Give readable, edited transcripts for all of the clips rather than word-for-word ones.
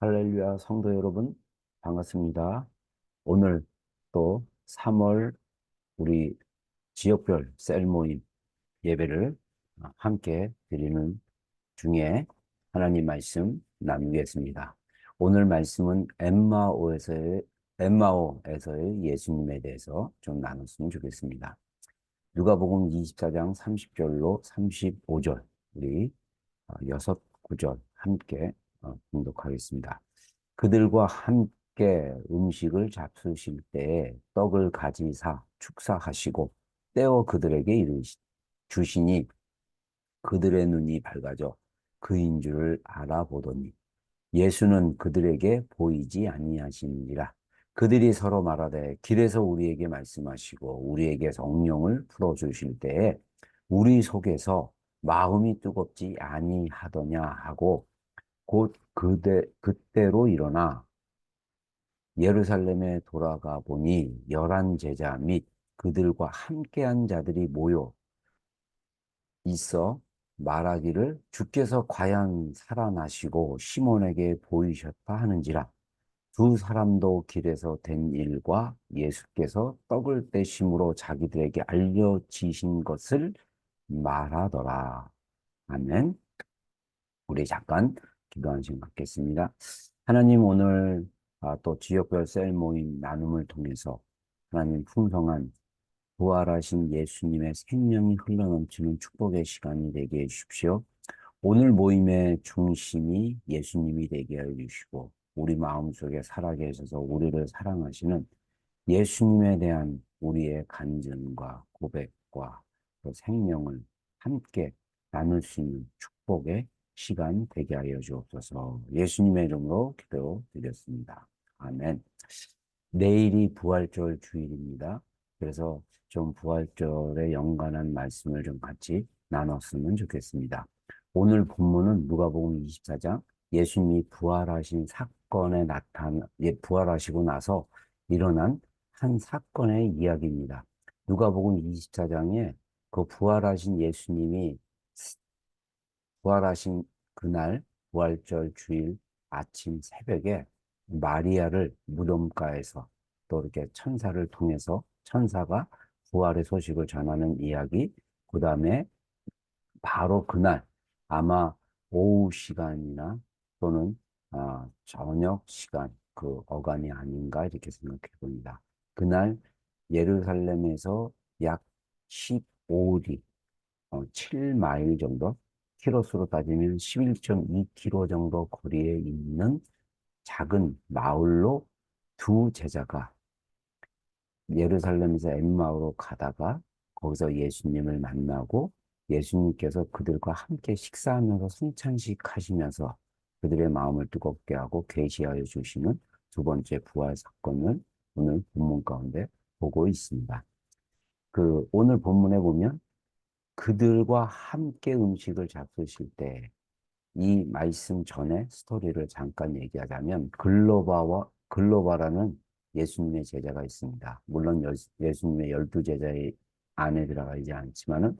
할렐루야, 성도 여러분, 반갑습니다. 오늘 또 3월 우리 지역별 셀 모임 예배를 함께 드리는 중에 하나님 말씀 나누겠습니다. 오늘 말씀은 엠마오에서의 예수님에 대해서 좀 나눴으면 좋겠습니다. 누가복음 24장 30절로 35절, 우리 여섯 구절 함께 봉독하겠습니다. 그들과 함께 음식을 잡수실 때에 떡을 가지사 축사하시고 떼어 그들에게 주시니 그들의 눈이 밝아져 그인 줄을 알아보더니 예수는 그들에게 보이지 아니하시니라. 그들이 서로 말하되 길에서 우리에게 말씀하시고 우리에게 성령을 풀어주실 때에 우리 속에서 마음이 뜨겁지 아니하더냐 하고 곧 그때로 일어나 예루살렘에 돌아가 보니 열한 제자 및 그들과 함께한 자들이 모여 있어 말하기를 주께서 과연 살아나시고 시몬에게 보이셨다 하는지라. 두 사람도 길에서 된 일과 예수께서 떡을 떼심으로 자기들에게 알려지신 것을 말하더라. 아멘. 우리 잠깐 기도한 시간 갖겠습니다. 하나님, 오늘 또 지역별 셀 모임 나눔을 통해서 하나님 풍성한 부활하신 예수님의 생명이 흘러넘치는 축복의 시간이 되게 해주십시오. 오늘 모임의 중심이 예수님이 되게 해주시고 우리 마음속에 살아계 하셔서 우리를 사랑하시는 예수님에 대한 우리의 간증과 고백과 또 생명을 함께 나눌 수 있는 축복의 시간 되게 하여 주옵소서. 예수님의 이름으로 기도드렸습니다. 아멘. 내일이 부활절 주일입니다. 그래서 좀 부활절에 연관한 말씀을 좀 같이 나눴으면 좋겠습니다. 오늘 본문은 누가복음 24장 예수님이 부활하신 사건에 부활하시고 나서 일어난 한 사건의 이야기입니다. 누가복음 24장에 그 부활하신 예수님이 부활하신 그날 부활절 주일 아침 새벽에 마리아를 무덤가에서 또 이렇게 천사를 통해서 천사가 부활의 소식을 전하는 이야기, 그 다음에 바로 그날 아마 오후 시간이나 또는 저녁 시간 그 어간이 아닌가 이렇게 생각해 봅니다. 그날 예루살렘에서 약 15리, 7마일 정도, 키로수로 따지면 11.2km 정도 거리에 있는 작은 마을로 두 제자가 예루살렘에서 엠마오로 가다가 거기서 예수님을 만나고 예수님께서 그들과 함께 식사하면서 성찬식 하시면서 그들의 마음을 뜨겁게 하고 계시하여 주시는 두 번째 부활 사건을 오늘 본문 가운데 보고 있습니다. 오늘 본문에 보면 그들과 함께 음식을 잡수실 때 이 말씀 전에 스토리를 잠깐 얘기하자면 글로바라는 예수님의 제자가 있습니다. 물론 예수님의 12제자의 안에 들어가 있지 않지만은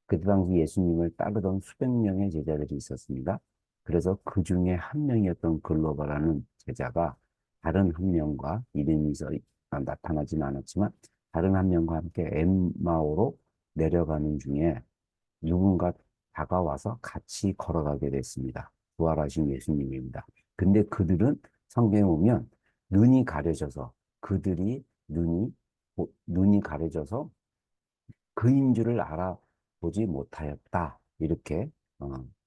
그 당시 예수님을 따르던 수백 명의 제자들이 있었습니다. 그래서 그 중에 한 명이었던 글로바라는 제자가 다른 한 명과 나타나지는 않았지만 다른 한 명과 함께 엠마오로 내려가는 중에 누군가 다가와서 같이 걸어가게 됐습니다. 부활하신 예수님입니다. 근데 그들은 성경에 보면 눈이 가려져서 그들이 눈이 가려져서 그인 줄을 알아보지 못하였다. 이렇게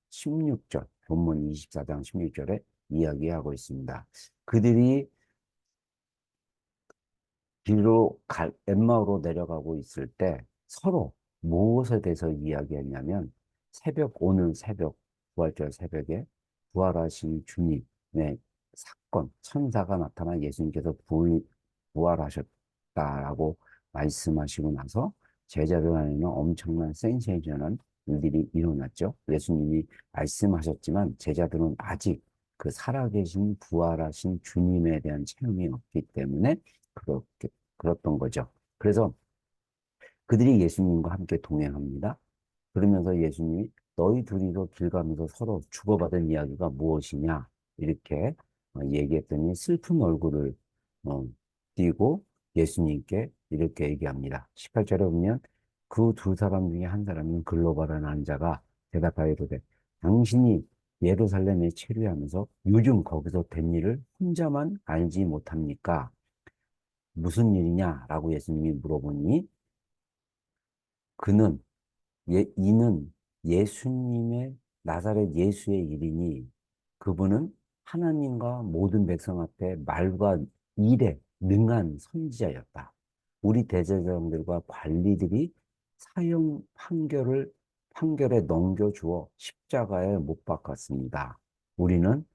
16절, 본문 24장 16절에 이야기하고 있습니다. 그들이 엠마오로 내려가고 있을 때 서로 무엇에 대해서 이야기했냐면 오늘 새벽, 부활절 새벽에 부활하신 주님의 사건, 천사가 나타나 예수님께서 부활하셨다라고 말씀하시고 나서 제자들 안에는 엄청난 센세이션한 일들이 일어났죠. 예수님이 말씀하셨지만 제자들은 아직 그 살아계신 부활하신 주님에 대한 체험이 없기 때문에 그렇게 그랬던 거죠. 그래서 그들이 예수님과 함께 동행합니다. 그러면서 예수님이 너희 둘이서 길 가면서 서로 주고받은 이야기가 무엇이냐? 이렇게 얘기했더니 슬픈 얼굴을 어, 띄고 예수님께 이렇게 얘기합니다. 18절에 보면 그 두 사람 중에 한 사람은 글로벌한 환자가 대답하여 이르되 당신이 예루살렘에 체류하면서 요즘 거기서 된 일을 혼자만 알지 못합니까? 무슨 일이냐라고 예수님이 물어보니 그는 이는 예수님의 나사렛 예수의 일이니 그분은 하나님과 모든 백성 앞에 말과 일에 능한 선지자였다. 우리 대제사장들과 관리들이 사형 판결에 넘겨주어 십자가에 못 박았습니다. 우리는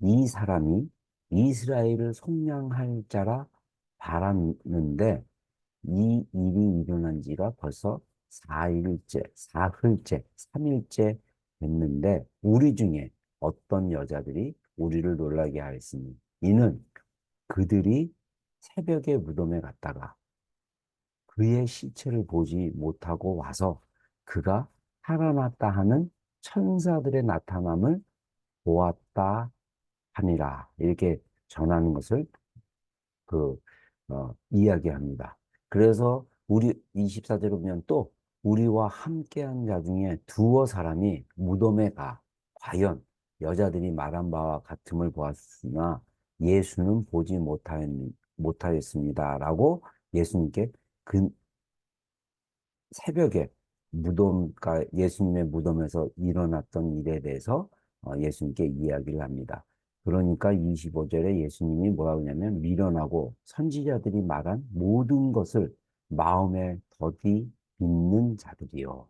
이 사람이 이스라엘을 속량할 자라 바랐는데 이 일이 일어난 지가 벌써 4일째, 3일째 됐는데 우리 중에 어떤 여자들이 우리를 놀라게 하였으니 이는 그들이 새벽에 무덤에 갔다가 그의 시체를 보지 못하고 와서 그가 살아났다 하는 천사들의 나타남을 보았다 함이라 이렇게 전하는 것을 그, 이야기합니다. 그래서 우리 24절에 보면 또 우리와 함께한 자 중에 두어 사람이 무덤에 가 과연 여자들이 말한 바와 같음을 보았으나 예수는 보지 못하였습니다라고 예수님께 그 새벽에 예수님의 무덤에서 일어났던 일에 대해서 예수님께 이야기를 합니다. 그러니까 25절에 예수님이 뭐라고 하냐면 미련하고 선지자들이 말한 모든 것을 마음에 더디 빚는 자들이요.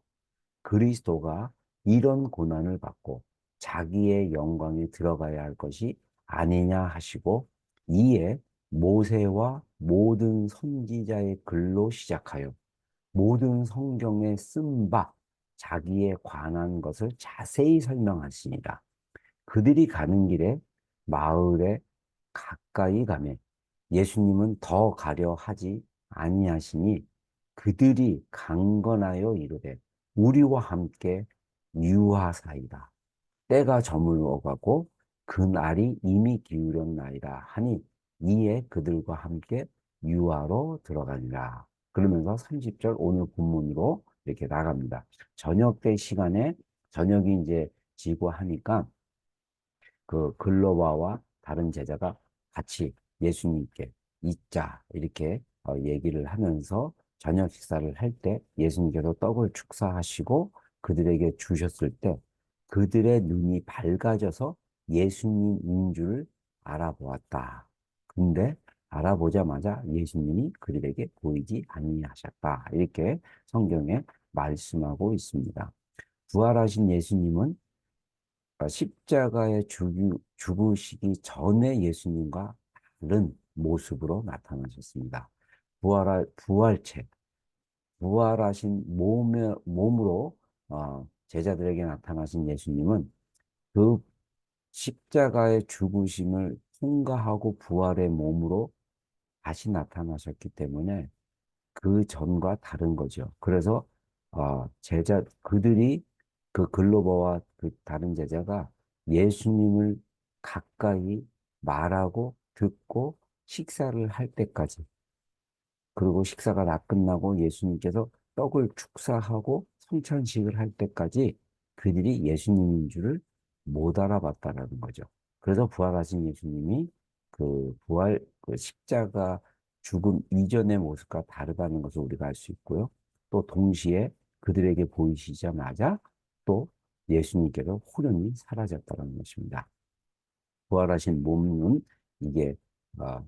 그리스도가 이런 고난을 받고 자기의 영광에 들어가야 할 것이 아니냐 하시고 이에 모세와 모든 선지자의 글로 시작하여 모든 성경에 쓴 바 자기에 관한 것을 자세히 설명하십니다. 그들이 가는 길에 마을에 가까이 가매 예수님은 더 가려 하지 아니하시니 그들이 강건하여 이르되 우리와 함께 유하사이다. 때가 저물어가고 그날이 이미 기울었나이다 하니 이에 그들과 함께 유하로 들어가니라. 그러면서 30절 오늘 본문으로 이렇게 나갑니다. 저녁 때 시간에 저녁이 이제 지고 하니까 그 글로바와 다른 제자가 같이 예수님께 있자 이렇게 얘기를 하면서 저녁 식사를 할 때 예수님께서 떡을 축사하시고 그들에게 주셨을 때 그들의 눈이 밝아져서 예수님인 줄 알아보았다. 근데 알아보자마자 예수님이 그들에게 보이지 아니하셨다. 이렇게 성경에 말씀하고 있습니다. 부활하신 예수님은 십자가에 죽으시기 전에 예수님과 다른 모습으로 나타나셨습니다. 부활체, 부활하신 몸으로 제자들에게 나타나신 예수님은 그 십자가의 죽으심을 통과하고 부활의 몸으로 다시 나타나셨기 때문에 그 전과 다른 거죠. 그래서 그들이 그 글로버와 그 다른 제자가 예수님을 가까이 말하고 듣고 식사를 할 때까지 그리고 식사가 다 끝나고 예수님께서 떡을 축사하고 성찬식을 할 때까지 그들이 예수님인 줄을 못 알아봤다라는 거죠. 그래서 부활하신 예수님이 그 십자가 죽음 이전의 모습과 다르다는 것을 우리가 알 수 있고요. 또 동시에 그들에게 보이시자마자 또 예수님께서 호련히 사라졌다는 것입니다. 부활하신 몸은 이게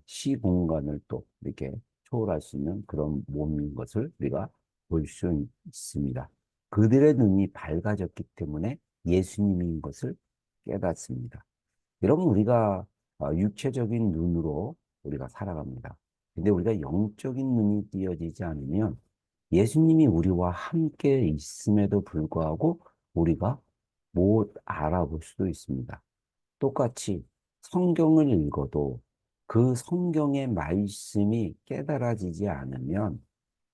시공간을 또 이렇게 초월할 수 있는 그런 몸인 것을 우리가 볼 수 있습니다. 그들의 눈이 밝아졌기 때문에 예수님인 것을 깨닫습니다. 여러분, 우리가 육체적인 눈으로 우리가 살아갑니다. 근데 우리가 영적인 눈이 띄어지지 않으면 예수님이 우리와 함께 있음에도 불구하고 우리가 못 알아볼 수도 있습니다. 똑같이 성경을 읽어도 그 성경의 말씀이 깨달아지지 않으면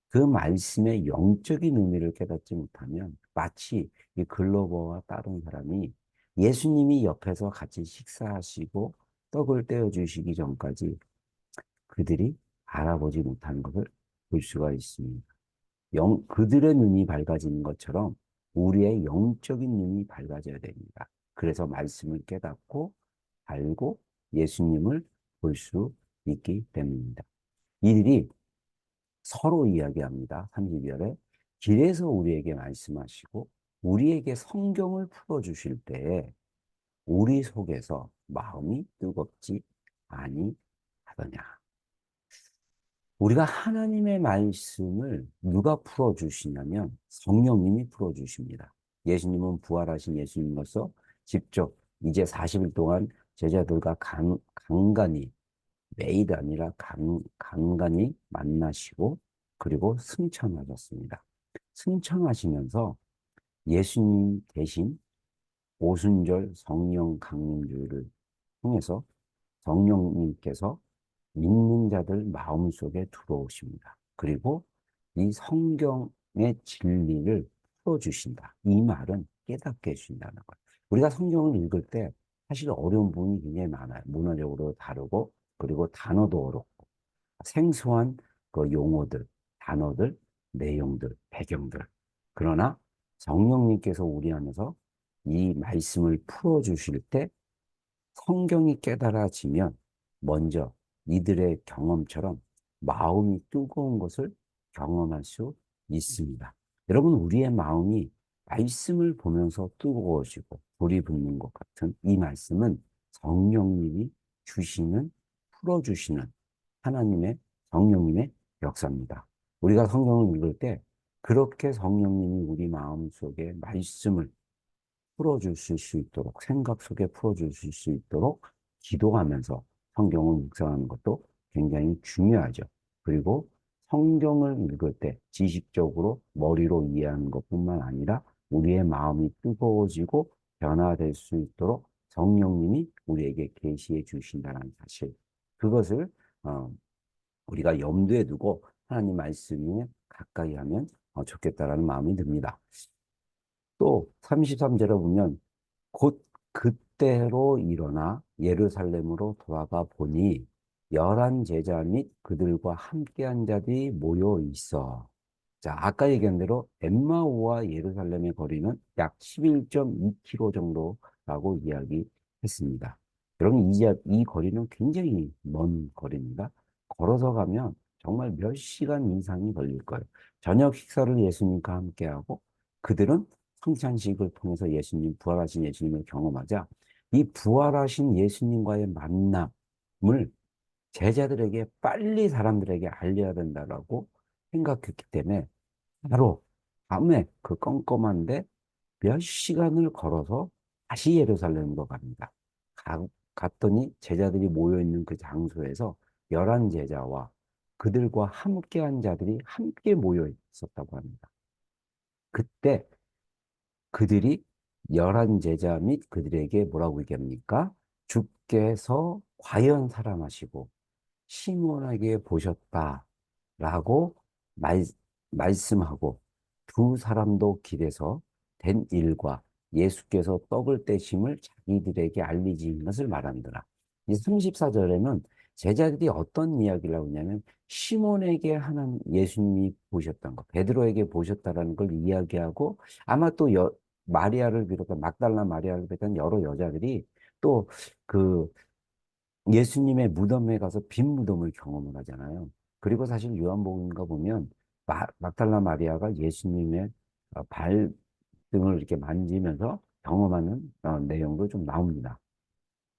그 말씀의 영적인 의미를 깨닫지 못하면 마치 이 글로버와 다른 사람이 예수님이 옆에서 같이 식사하시고 떡을 떼어 주시기 전까지 그들이 알아보지 못하는 것을 볼 수가 있습니다. 그들의 눈이 밝아지는 것처럼 우리의 영적인 눈이 밝아져야 됩니다. 그래서 말씀을 깨닫고 알고 예수님을 볼 수 있기 때문입니다. 이들이 서로 이야기합니다. 30절에 길에서 우리에게 말씀하시고 우리에게 성경을 풀어주실 때에 우리 속에서 마음이 뜨겁지 아니하더냐. 우리가 하나님의 말씀을 누가 풀어주시냐면 성령님이 풀어주십니다. 예수님은 부활하신 예수님으로서 직접 이제 40일 동안 제자들과 간간히 매일 아니라 간간히 만나시고 그리고 승천하셨습니다. 승천하시면서 예수님 대신 오순절 성령 강림주의를 통해서 성령님께서 믿는 자들 마음속에 들어오십니다. 그리고 이 성경의 진리를 풀어주신다. 이 말은 깨닫게 해주신다는 거예요. 우리가 성경을 읽을 때 사실 어려운 부분이 굉장히 많아요. 문화적으로 다르고 그리고 단어도 어렵고 생소한 그 용어들, 단어들, 내용들, 배경들. 그러나 성령님께서 우리 안에서 이 말씀을 풀어주실 때 성경이 깨달아지면 먼저 이들의 경험처럼 마음이 뜨거운 것을 경험할 수 있습니다. 여러분, 우리의 마음이 말씀을 보면서 뜨거워지고 불이 붙는 것 같은 이 말씀은 성령님이 주시는, 풀어주시는 하나님의 성령님의 역사입니다. 우리가 성경을 읽을 때 그렇게 성령님이 우리 마음속에 말씀을 풀어주실 수 있도록 생각 속에 풀어주실 수 있도록 기도하면서 성경을 묵상하는 것도 굉장히 중요하죠. 그리고 성경을 읽을 때 지식적으로 머리로 이해하는 것뿐만 아니라 우리의 마음이 뜨거워지고 변화될 수 있도록 성령님이 우리에게 계시해 주신다는 사실. 그것을 우리가 염두에 두고 하나님 말씀에 가까이 하면 좋겠다라는 마음이 듭니다. 또 33절에 보면 곧 그때로 일어나 예루살렘으로 돌아가 보니 열한 제자 및 그들과 함께한 자들이 모여 있어. 자, 아까 얘기한 대로 엠마오와 예루살렘의 거리는 약 11.2km 정도라고 이야기했습니다. 여러분, 이 거리는 굉장히 먼 거리입니다. 걸어서 가면 정말 몇 시간 이상이 걸릴 거예요. 저녁 식사를 예수님과 함께하고 그들은 성찬식을 통해서 부활하신 예수님을 경험하자 이 부활하신 예수님과의 만남을 제자들에게 빨리 사람들에게 알려야 된다라고 생각했기 때문에 바로 밤에 그 껌껌한데 몇 시간을 걸어서 다시 예루살렘으로 갑니다. 갔더니 제자들이 모여있는 그 장소에서 11제자와 그들과 함께한 자들이 함께 모여 있었다고 합니다. 그때 그들이 11제자 및 그들에게 뭐라고 얘기합니까? 주께서 과연 사랑하시고 시몬에게 보셨다라고 말씀하고 두 사람도 길에서 된 일과 예수께서 떡을 떼심을 자기들에게 알리신 것을 말하더라. 이 34절에는 제자들이 어떤 이야기를 하고 있냐면 시몬에게 예수님이 보셨던 것, 베드로에게 보셨다라는 걸 이야기하고 아마 또 마리아를 비롯한 막달라 마리아를 비롯한 여러 여자들이 또 그 예수님의 무덤에 가서 빈 무덤을 경험을 하잖아요. 그리고 사실 요한복음인가 보면 막달라 마리아가 예수님의 발등을 이렇게 만지면서 경험하는 내용도 좀 나옵니다.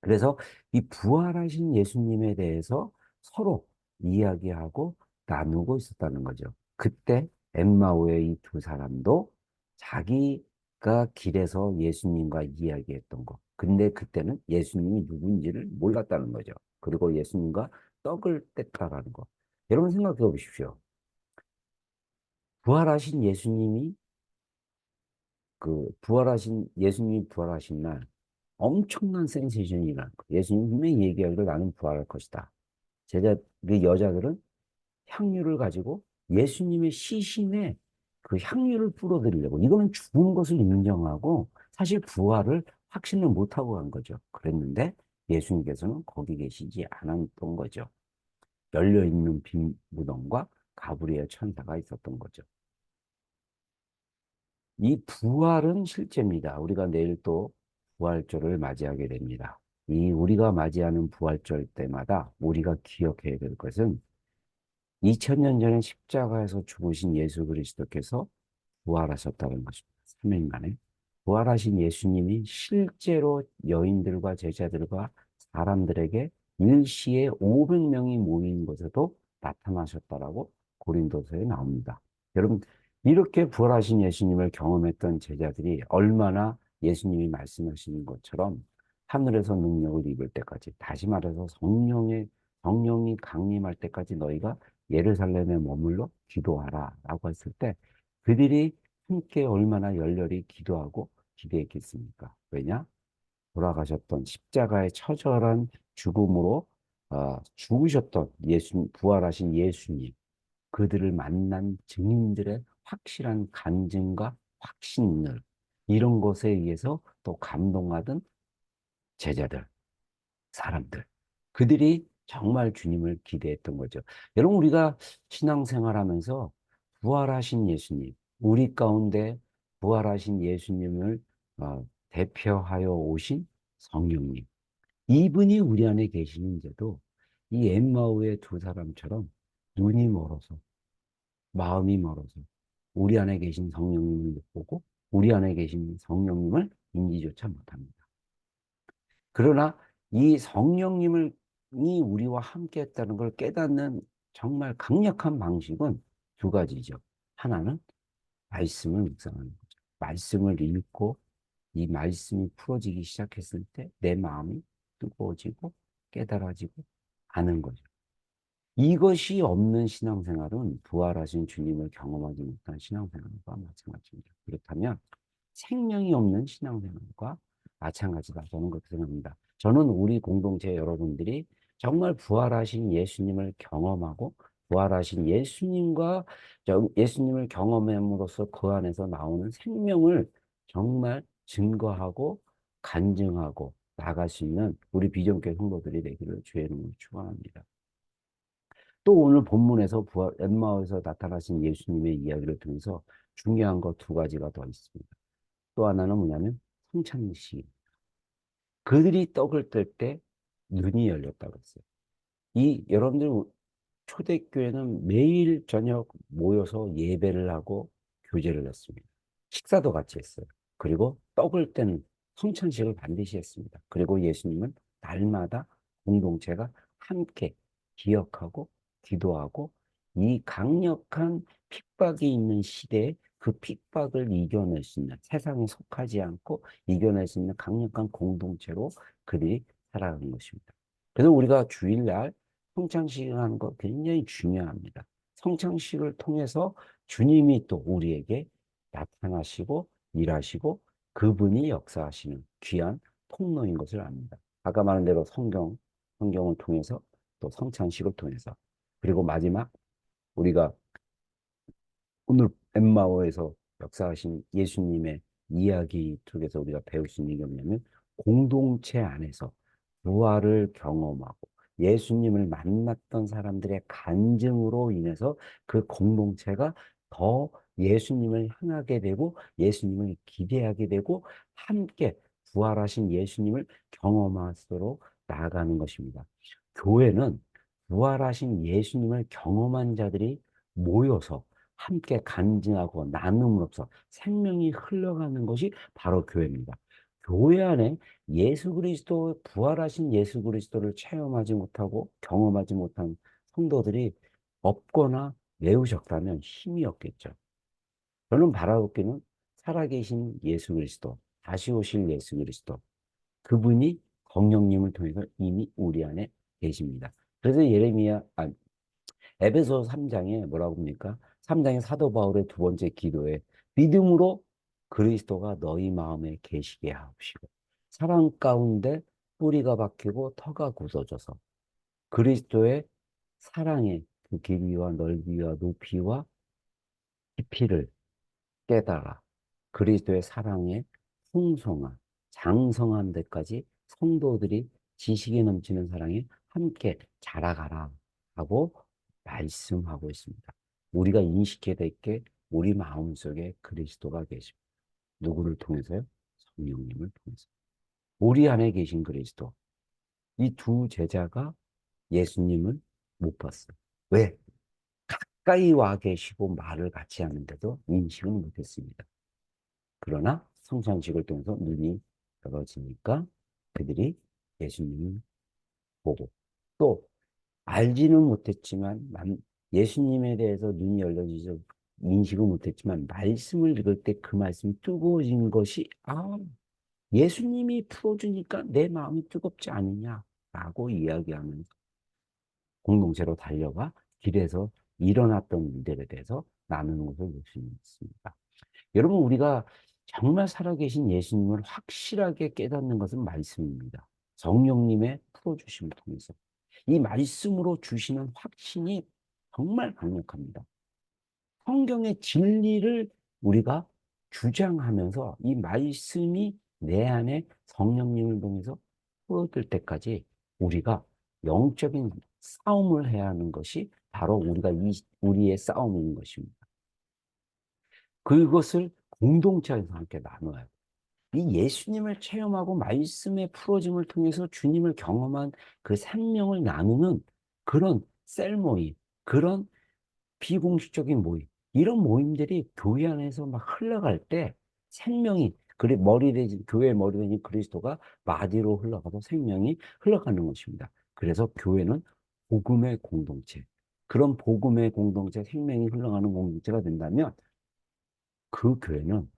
그래서 이 부활하신 예수님에 대해서 서로 이야기하고 나누고 있었다는 거죠. 그때 엠마오의 이 두 사람도 자기가 길에서 예수님과 이야기했던 거. 근데 그때는 예수님이 누군지를 몰랐다는 거죠. 그리고 예수님과 떡을 뗐다라는 거. 여러분 생각해 보십시오. 부활하신 예수님이 예수님이 부활하신 날 엄청난 센세이션이라는 거. 예수님이 분명히 얘기하기를 나는 부활할 것이다. 그 여자들은 향유를 가지고 예수님의 시신에 그 향유를 뿌려드리려고. 이거는 죽은 것을 인정하고 사실 부활을 확신을 못하고 간 거죠. 그랬는데 예수님께서는 거기 계시지 않았던 거죠. 열려있는 빈 무덤과 가브리엘 천사가 있었던 거죠. 이 부활은 실제입니다. 우리가 내일 또 부활절을 맞이하게 됩니다. 이 우리가 맞이하는 부활절 때마다 우리가 기억해야 될 것은 2000년 전에 십자가에서 죽으신 예수 그리스도께서 부활하셨다는 것입니다. 3일 만에. 부활하신 예수님이 실제로 여인들과 제자들과 사람들에게 일시에 500명이 모인 곳에도 나타나셨다라고 고린도서에 나옵니다. 여러분, 이렇게 부활하신 예수님을 경험했던 제자들이 얼마나 예수님이 말씀하시는 것처럼 하늘에서 능력을 입을 때까지, 다시 말해서 성령이 강림할 때까지 너희가 예루살렘에 머물러 기도하라 라고 했을 때 그들이 함께 얼마나 열렬히 기도하고 기대했겠습니까? 왜냐? 돌아가셨던 십자가의 처절한 죽음으로 죽으셨던 부활하신 예수님, 그들을 만난 증인들의 확실한 간증과 확신을 이런 것에 의해서 또 감동하던 제자들, 사람들, 그들이 정말 주님을 기대했던 거죠. 여러분, 우리가 신앙생활하면서 부활하신 예수님, 우리 가운데 부활하신 예수님을 대표하여 오신 성령님, 이분이 우리 안에 계시는데도 이 엠마오의 두 사람처럼 눈이 멀어서, 마음이 멀어서 우리 안에 계신 성령님을 못 보고 우리 안에 계신 성령님을 인지조차 못합니다. 그러나 이 성령님을 이 우리와 함께 했다는 걸 깨닫는 정말 강력한 방식은 두 가지죠. 하나는 말씀을 묵상하는 거죠. 말씀을 읽고 이 말씀이 풀어지기 시작했을 때 내 마음이 뜨거워지고 깨달아지고 아는 거죠. 이것이 없는 신앙생활은 부활하신 주님을 경험하지 못한 신앙생활과 마찬가지입니다. 그렇다면 생명이 없는 신앙생활과 마찬가지다. 저는 그렇게 생각합니다. 저는 우리 공동체 여러분들이 정말 부활하신 예수님을 경험하고 부활하신 예수님을 경험함으로써 그 안에서 나오는 생명을 정말 증거하고 간증하고 나갈 수 있는 우리 비전교회 성도들이 되기를 주의 이름으로 축원합니다. 또 오늘 본문에서 엠마오에서 나타나신 예수님의 이야기를 통해서 중요한 것 두 가지가 더 있습니다. 또 하나는 뭐냐면 성찬식. 그들이 떡을 뗄 때 눈이 열렸다고 했어요. 이 여러분들 초대교회는 매일 저녁 모여서 예배를 하고 교제를 했습니다. 식사도 같이 했어요. 그리고 떡을 떼는 성찬식을 반드시 했습니다. 그리고 예수님은 날마다 공동체가 함께 기억하고 기도하고 이 강력한 핍박이 있는 시대에 그 핍박을 이겨낼 수 있는 세상에 속하지 않고 이겨낼 수 있는 강력한 공동체로 그들이 살아가는 것입니다. 그래서 우리가 주일날 성찬식을 하는 거 굉장히 중요합니다. 성찬식을 통해서 주님이 또 우리에게 나타나시고 일하시고 그분이 역사하시는 귀한 통로인 것을 압니다. 아까 말한 대로 성경을 통해서 또 성찬식을 통해서 그리고 마지막 우리가 오늘 엠마오에서 역사하신 예수님의 이야기 쪽에서 우리가 배울 수 있는 게 뭐냐면 공동체 안에서 부활을 경험하고 예수님을 만났던 사람들의 간증으로 인해서 그 공동체가 더 예수님을 향하게 되고 예수님을 기대하게 되고 함께 부활하신 예수님을 경험하도록 나아가는 것입니다. 교회는 부활하신 예수님을 경험한 자들이 모여서 함께 간증하고 나눔으로써 생명이 흘러가는 것이 바로 교회입니다. 교회 안에 부활하신 예수 그리스도를 체험하지 못하고 경험하지 못한 성도들이 없거나 매우 적다면 힘이 없겠죠. 저는 바라옵기는 살아계신 예수 그리스도, 다시 오실 예수 그리스도, 그분이 성령님을 통해서 이미 우리 안에 계십니다. 그래서 에베소 3장에 뭐라고 합니까? 3장의 사도 바울의 두 번째 기도에 믿음으로 그리스도가 너희 마음에 계시게 하옵시고 사랑 가운데 뿌리가 박히고 터가 굳어져서 그리스도의 사랑의 그 길이와 넓이와 높이와 깊이를 깨달아 그리스도의 사랑의 풍성한 장성한 데까지 성도들이 지식이 넘치는 사랑에 함께 자라가라 하고 말씀하고 있습니다. 우리가 인식해야 될 게 우리 마음속에 그리스도가 계십니다. 누구를 통해서요? 성령님을 통해서. 우리 안에 계신 그리스도. 이 두 제자가 예수님을 못 봤어요. 왜? 가까이 와 계시고 말을 같이 하는데도 인식을 못했습니다. 그러나 성찬식을 통해서 눈이 열어지니까 그들이 예수님을 보고 또 알지는 못했지만 예수님에 대해서 눈이 열려지죠. 인식을 못했지만 말씀을 읽을 때 그 말씀이 뜨거워진 것이 예수님이 풀어주니까 내 마음이 뜨겁지 않느냐라고 이야기하면서 공동체로 달려가 길에서 일어났던 일들에 대해서 나누는 것을 볼 수 있습니다. 여러분, 우리가 정말 살아계신 예수님을 확실하게 깨닫는 것은 말씀입니다. 성령님의 풀어주심을 통해서. 이 말씀으로 주시는 확신이 정말 강력합니다. 성경의 진리를 우리가 주장하면서 이 말씀이 내 안에 성령님을 통해서 풀어질 때까지 우리가 영적인 싸움을 해야 하는 것이 바로 우리의 싸움인 것입니다. 그것을 공동체에서 함께 나눠요. 이 예수님을 체험하고 말씀의 풀어짐을 통해서 주님을 경험한 그 생명을 나누는 그런 셀 모임, 그런 비공식적인 모임, 이런 모임들이 교회 안에서 막 흘러갈 때 생명이, 그래, 교회의 머리 되신 그리스도가 마디로 흘러가서 생명이 흘러가는 것입니다. 그래서 교회는 복음의 공동체, 그런 복음의 공동체, 생명이 흘러가는 공동체가 된다면 그 교회는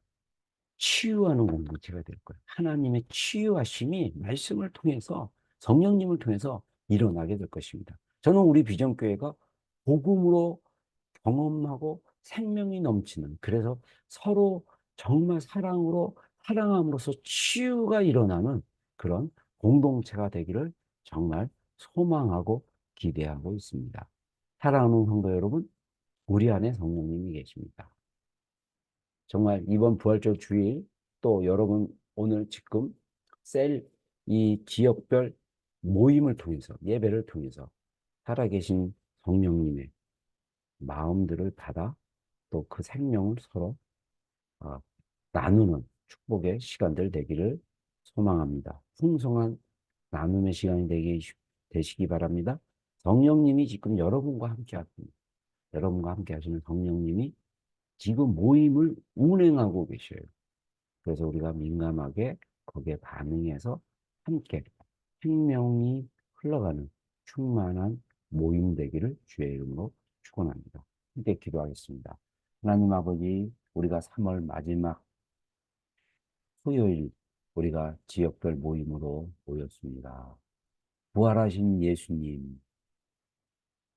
치유하는 공동체가 될 거예요. 하나님의 치유하심이 말씀을 통해서 성령님을 통해서 일어나게 될 것입니다. 저는 우리 비전교회가 복음으로 경험하고 생명이 넘치는 그래서 서로 정말 사랑으로 사랑함으로써 치유가 일어나는 그런 공동체가 되기를 정말 소망하고 기대하고 있습니다. 사랑하는 성도 여러분, 우리 안에 성령님이 계십니다. 정말 이번 부활절 주일 또 여러분 오늘 지금 이 지역별 모임을 통해서 예배를 통해서 살아계신 성령님의 마음들을 받아 또 그 생명을 서로 어, 나누는 축복의 시간들 되기를 소망합니다. 풍성한 나눔의 시간이 되시기 바랍니다. 성령님이 지금 여러분과 함께 하십니다. 여러분과 함께 하시는 성령님이 지금 모임을 운행하고 계셔요. 그래서 우리가 민감하게 거기에 반응해서 함께 생명이 흘러가는 충만한 모임 되기를 주의 이름으로 축원합니다. 함께 기도하겠습니다. 하나님 아버지, 우리가 3월 마지막 토요일 우리가 지역별 모임으로 모였습니다. 부활하신 예수님,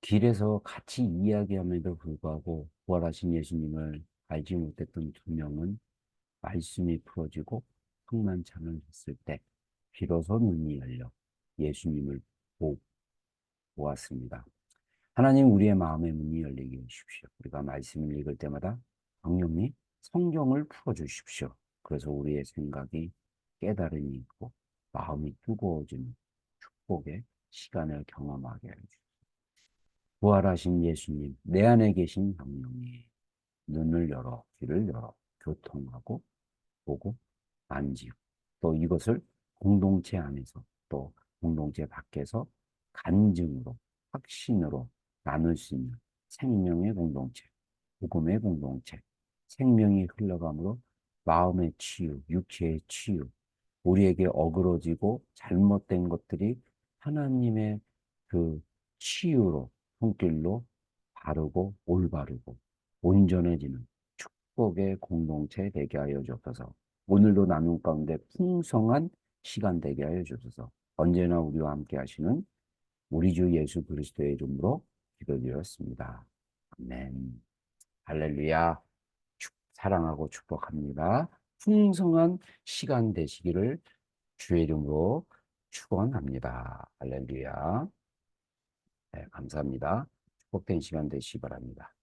길에서 같이 이야기함에도 불구하고 부활하신 예수님을 알지 못했던 두 명은 말씀이 풀어지고 성만찬을 했을 때 비로소 눈이 열려 예수님을 보았습니다. 하나님, 우리의 마음의 문이 열리게 해주십시오. 우리가 말씀을 읽을 때마다 성령님 성경을 풀어주십시오. 그래서 우리의 생각이 깨달음이 있고 마음이 뜨거워지는 축복의 시간을 경험하게 해주십시오. 부활하신 예수님, 내 안에 계신 성령님, 눈을 열어, 귀를 열어, 교통하고 보고 만지고 또 이것을 공동체 안에서 또 공동체 밖에서 간증으로 확신으로 나눌 수 있는 생명의 공동체, 복음의 공동체, 생명이 흘러감으로 마음의 치유, 육체의 치유, 우리에게 어그러지고 잘못된 것들이 하나님의 그 치유로 손길로 바르고 올바르고 온전해지는 축복의 공동체 되게 하여 주옵소서. 오늘도 나눔 가운데 풍성한 시간 되게 하여 주옵소서. 언제나 우리와 함께 하시는 우리 주 예수 그리스도의 이름으로 기도드렸습니다. 아멘. 할렐루야. 사랑하고 축복합니다. 풍성한 시간 되시기를 주의 이름으로 축원합니다. 할렐루야. 네, 감사합니다. 축복된 시간 되시기 바랍니다.